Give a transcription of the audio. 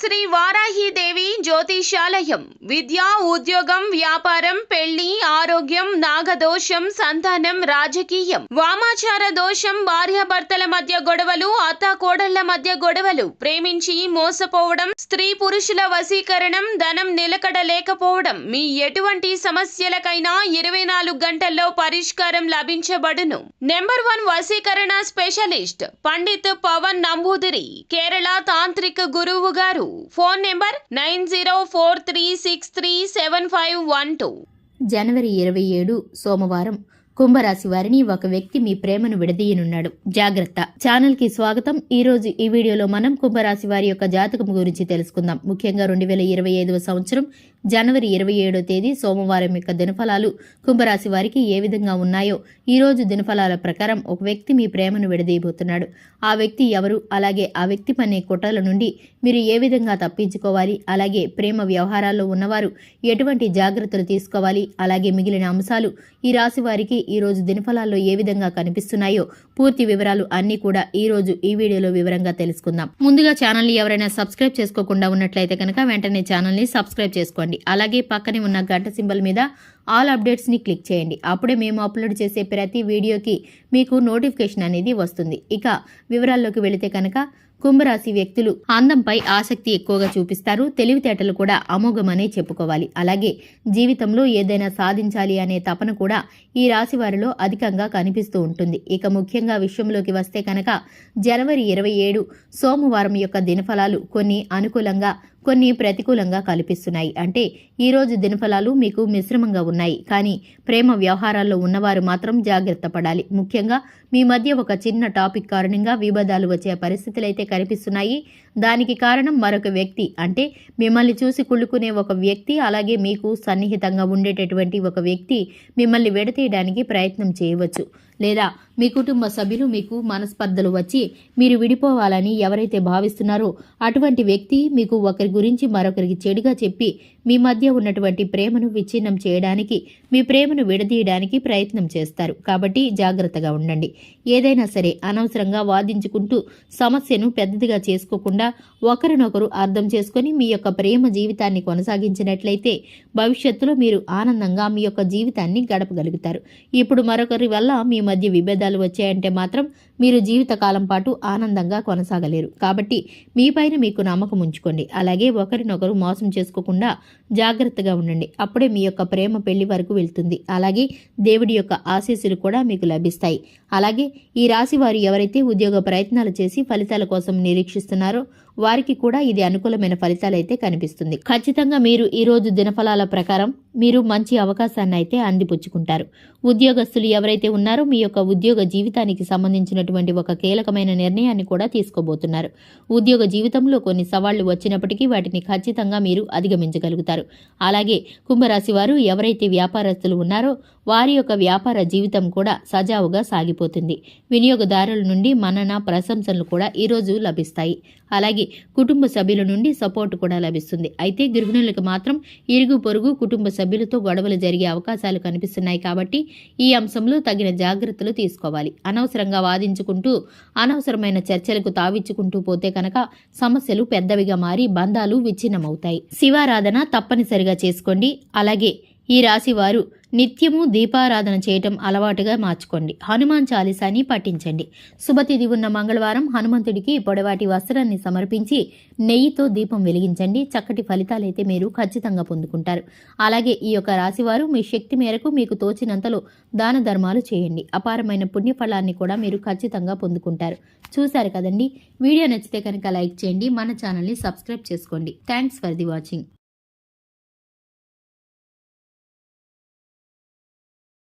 శ్రీ వారాహిదేవి జ్యోతిషాలయం విద్య, ఉద్యోగం, వ్యాపారం, పెళ్లి, ఆరోగ్యం, నాగదోషం, సంతానం, రాజకీయం, వామాచార దోషం, భార్యాభర్తల మధ్య గొడవలు, అత్తాకోడళ్ల మధ్య గొడవలు, ప్రేమించి మోసపోవడం, స్త్రీ పురుషుల వశీకరణం, ధనం నిలకడ లేకపోవడం, మీ ఎటువంటి సమస్యలకైనా 24 గంటల్లో పరిష్కారం లభించబడును. నెంబర్ 1 వశీకరణ స్పెషలిస్ట్ పండిత్ పవన్ నంబూదిరి, కేరళ తాంత్రిక గురువు గారు. Phone number 9043637512. జనవరి 27 సోమవారం కుంభరాశి వారిని ఒక వ్యక్తి మీ ప్రేమను విడదీయనున్నాడు. జాగ్రత్త. ఛానల్ కి స్వాగతం. ఈ రోజు ఈ వీడియోలో మనం కుంభరాశి వారి యొక్క జాతకం గురించి తెలుసుకుందాం. ముఖ్యంగా 2025వ సంవత్సరం జనవరి 27వ తేదీ సోమవారం యొక్క దినఫలాలు కుంభరాశి వారికి ఏ విధంగా ఉన్నాయో ఈ రోజు దినఫలాల ప్రకారం ఒక వ్యక్తి మీ ప్రేమను విడదీయబోతున్నాడు. ఆ వ్యక్తి ఎవరు, అలాగే ఆ వ్యక్తి పనే కుట్రల నుండి మీరు ఏ విధంగా తప్పించుకోవాలి, అలాగే ప్రేమ వ్యవహారాల్లో ఉన్నవారు ఎటువంటి జాగ్రత్తలు తీసుకోవాలి, అలాగే మిగిలిన అంశాలు ఈ రాశి వారికి ఈ రోజు దినఫలాల్లో ఏ విధంగా కనిపిస్తున్నాయో పూర్తి వివరాలు అన్ని కూడా ఈ రోజు ఈ వీడియోలో వివరంగా తెలుసుకుందాం. ముందుగా ఛానల్ ని ఎవరైనా సబ్స్క్రైబ్ చేసుకోకుండా ఉన్నట్లయితే కనుక వెంటనే ఛానల్ ని సబ్స్క్రైబ్ చేసుకోండి. అలాగే పక్కనే ఉన్న గంట సింబల్ మీద ఆల్ అప్డేట్స్ ని క్లిక్ చేయండి. అప్పుడే మేము అప్లోడ్ చేసే ప్రతి వీడియోకి మీకు నోటిఫికేషన్ అనేది వస్తుంది. ఇక వివరాల్లోకి వెళితే కనుక కుంభరాశి వ్యక్తులు అందంపై ఆసక్తి ఎక్కువగా చూపిస్తారు. తెలివితేటలు కూడా అమోఘమనే చెప్పుకోవాలి. అలాగే జీవితంలో ఏదైనా సాధించాలి అనే తపన కూడా ఈ రాశి వారిలో అధికంగా కనిపిస్తూ ఉంటుంది. ఇక ముఖ్యంగా విషయంలోకి వస్తే కనుక జనవరి 27 సోమవారం యొక్క దినఫలాలు కొన్ని అనుకూలంగా కొన్ని ప్రతికూలంగా కనిపిస్తున్నాయి. అంటే ఈ రోజు దినఫలాలు మీకు మిశ్రమంగా ఉన్నాయి. కానీ ప్రేమ వ్యవహారాల్లో ఉన్నవారు మాత్రం జాగ్రత్త పడాలి. ముఖ్యంగా మీ మధ్య ఒక చిన్న టాపిక్ కారణంగా వివాదాలు వచ్చే పరిస్థితులైతే కనిపిస్తున్నాయి. దానికి కారణం మరొక వ్యక్తి, అంటే మిమ్మల్ని చూసి కుళ్ళుకునే ఒక వ్యక్తి, అలాగే మీకు సన్నిహితంగా ఉండేటటువంటి ఒక వ్యక్తి మిమ్మల్ని విడతీయడానికి ప్రయత్నం చేయవచ్చు. లేదా మీ కుటుంబ సభ్యులు మీకు మనస్పర్ధలు వచ్చి మీరు విడిపోవాలని ఎవరైతే భావిస్తున్నారో అటువంటి వ్యక్తి మీకు ఒకరి గురించి మరొకరికి చెడుగా చెప్పి మీ మధ్య ఉన్నటువంటి ప్రేమను విచ్ఛిన్నం చేయడానికి, మీ ప్రేమను విడదీయడానికి ప్రయత్నం చేస్తారు. కాబట్టి జాగ్రత్తగా ఉండండి. ఏదైనా సరే అనవసరంగా వాదించుకుంటూ సమస్యను పెద్దదిగా చేసుకోకుండా ఒకరినొకరు అర్థం చేసుకుని మీ యొక్క ప్రేమ జీవితాన్ని కొనసాగించినట్లయితే భవిష్యత్తులో మీరు ఆనందంగా మీ యొక్క జీవితాన్ని గడపగలుగుతారు. ఇప్పుడు మరొకరి వల్ల మీ మధ్య విభేదాలు వచ్చాయంటే మాత్రం మీరు జీవితకాలం పాటు ఆనందంగా కొనసాగలేరు. కాబట్టి మీపైన మీకు నమ్మకం ఉంచుకోండి. అలాగే ఒకరినొకరు మోసం చేసుకోకుండా జాగ్రత్తగా ఉండండి. అప్పుడే మీ యొక్క ప్రేమ పెళ్లి వరకు వెళ్తుంది. అలాగే దేవుడి యొక్క ఆశీస్సులు కూడా మీకు లభిస్తాయి. అలాగే ఈ రాశి వారు ఎవరైతే ఉద్యోగ ప్రయత్నాలు చేసి ఫలితాల కోసం నిరీక్షిస్తున్నారో వారికి కూడా ఇది అనుకూలమైన ఫలితాలైతే కనిపిస్తుంది. ఖచ్చితంగా మీరు ఈ రోజు దినఫలాల ప్రకారం మీరు మంచి అవకాశాన్ని అయితే అందిపుచ్చుకుంటారు. ఉద్యోగస్తులు ఎవరైతే ఉన్నారో మీ యొక్క ఉద్యోగ జీవితానికి సంబంధించినటువంటి ఒక కీలకమైన నిర్ణయాన్ని కూడా తీసుకోబోతున్నారు. ఉద్యోగ జీవితంలో కొన్ని సవాళ్లు వచ్చినప్పటికీ వాటిని ఖచ్చితంగా మీరు అధిగమించగలుగుతారు. అలాగే కుంభరాశి వారు ఎవరైతే వ్యాపారస్తులు ఉన్నారో వారి యొక్క వ్యాపార జీవితం కూడా సజావుగా సాగిపోతుంది. వినియోగదారుల నుండి మన్నన, ప్రశంసలు కూడా ఈరోజు లభిస్తాయి. అలాగే కుటుంబ సభ్యుల నుండి సపోర్ట్ కూడా లభిస్తుంది. అయితే గృహిణులకు మాత్రం ఇరుగు పొరుగు కుటుంబ సభ్యులతో గొడవలు జరిగే అవకాశాలు కనిపిస్తున్నాయి. కాబట్టి ఈ అంశంలో తగిన జాగ్రత్తలు తీసుకోవాలి. అనవసరంగా వాదించుకుంటూ అనవసరమైన చర్చలకు తావిచ్చుకుంటూ పోతే కనుక సమస్యలు పెద్దవిగా మారి బంధాలు విచ్ఛిన్నమవుతాయి. శివారాధన తప్పనిసరిగా చేసుకోండి. అలాగే ఈ రాశి వారు నిత్యము దీపారాధన చేయటం అలవాటుగా మార్చుకోండి. హనుమాన్ చాలీసాని పఠించండి. శుభతిథి ఉన్న మంగళవారం హనుమంతుడికి పొడవాటి వస్త్రాన్ని సమర్పించి నెయ్యితో దీపం వెలిగించండి. చక్కటి ఫలితాలైతే మీరు ఖచ్చితంగా పొందుకుంటారు. అలాగే ఈ యొక్క రాశివారు మీ శక్తి మేరకు మీకు తోచినంతలో దాన ధర్మాలు చేయండి. అపారమైన పుణ్యఫలాన్ని కూడా మీరు ఖచ్చితంగా పొందుకుంటారు. చూశారు కదండి. వీడియో నచ్చితే కనుక లైక్ చేయండి. మన ఛానల్ని సబ్స్క్రైబ్ చేసుకోండి. Thanks for the watching.